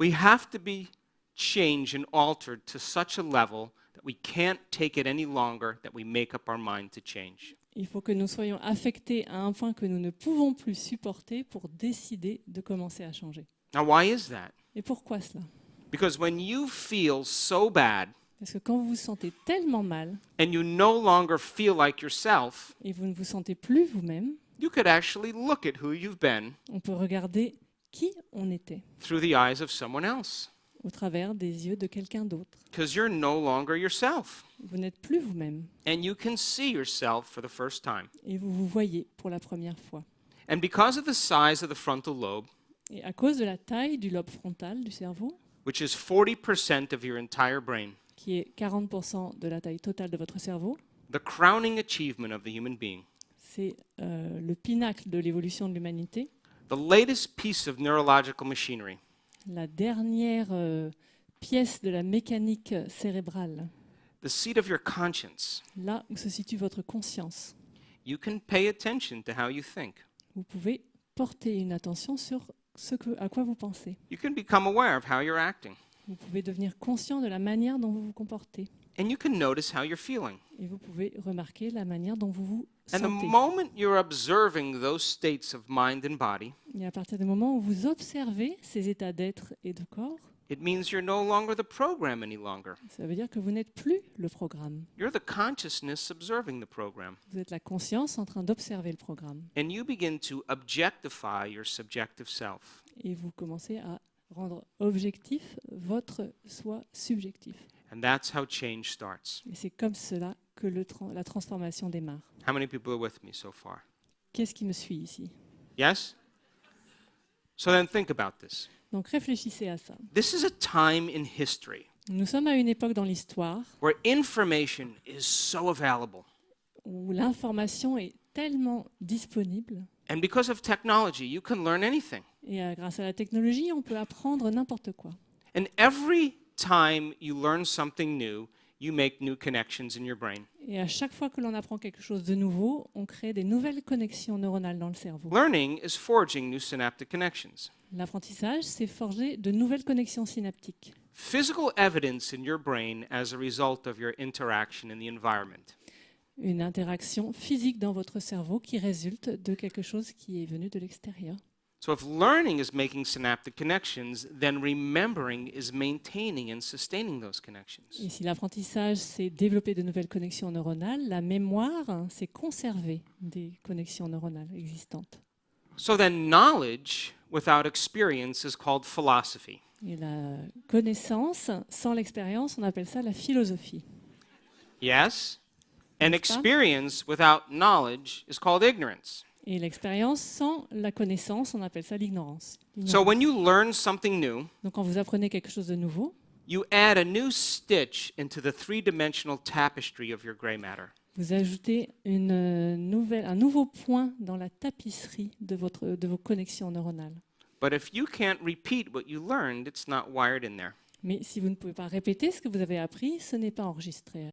We have to be changed and altered to such a level that we can't take it any longer, that we make up our mind to change. Il faut que nous soyons affectés à un point que nous ne pouvons plus supporter pour décider de commencer à changer. Now, why is that? Et pourquoi cela? Because when you feel so bad Parce que quand vous vous sentez tellement mal and you no longer feel like yourself, et vous ne vous sentez plus vous-même, you could actually look at who you've been on peut regarder qui on était through the eyes of someone else. au travers des yeux de quelqu'un d'autre. Because you're no longer yourself. Vous n'êtes plus vous-même And you can see yourself for the first time. et vous vous voyez pour la première fois. And because of the size of the frontal lobe, Et à cause de la taille du lobe frontal du cerveau, which is 40% of your entire brain, qui est 40% de la taille totale de votre cerveau, the crowning achievement of the human being, c'est le pinacle de l'évolution de l'humanité, the latest piece of neurological machinery, la dernière pièce de la mécanique cérébrale, the seat of your conscience, là où se situe votre conscience. you can pay attention to how you think. Vous pouvez porter une attention sur à quoi vous pensez. You can become aware of how you're acting. Vous pouvez devenir conscient de la manière dont vous vous comportez. And you can notice how you're feeling. Et vous pouvez remarquer la manière dont vous vous And the sentez. moment you're observing those states of mind and body, Et à partir du moment où vous observez ces états d'être et de corps, it means you're no longer the program any longer. ça veut dire que vous n'êtes plus le programme. You're the consciousness observing the program. Vous êtes la conscience en train d'observer le programme. And you begin to objectify your subjective self. Et vous commencez à rendre objectif votre soi subjectif. And that's how change starts. Et c'est comme cela que la transformation démarre. How many people are with me so far? Qu'est-ce qui me suit ici? Yes? So then think about this. Donc réfléchissez à ça. This is a time in history Nous sommes à une époque dans l'histoire where information is so available. où l'information est tellement disponible And because of technology, you can learn anything. et grâce à la technologie, on peut apprendre n'importe quoi. And every time you learn something new, you make new connections in your brain. Et à chaque fois que l'on apprend quelque chose de nouveau, on crée des nouvelles connexions neuronales dans le cerveau. Learning is forging new synaptic connections. L'apprentissage, c'est forger de nouvelles connexions synaptiques. Physical evidence in your brain as a result of your interaction in the environment. Une interaction physique dans votre cerveau qui résulte de quelque chose qui est venu de l'extérieur. So if learning is making synaptic connections, then remembering is maintaining and sustaining those connections. Et si l'apprentissage, c'est développer de nouvelles connexions neuronales, la mémoire, c'est conserver des connexions neuronales existantes. So then knowledge without experience is called philosophy. Et la connaissance, sans l'expérience, on appelle ça la philosophie. Yes? And N'est-ce pas? experience without knowledge is called ignorance. Et l'expérience sans la connaissance, on appelle ça l'ignorance. So when you learn something new, Donc quand vous apprenez quelque chose de nouveau, you add a new stitch into the three-dimensional tapestry of your gray matter. vous ajoutez un nouveau point dans la tapisserie de vos connexions neuronales. But if you can't repeat what you learned, it's not wired in there. Mais si vous ne pouvez pas répéter ce que vous avez appris, ce n'est pas enregistré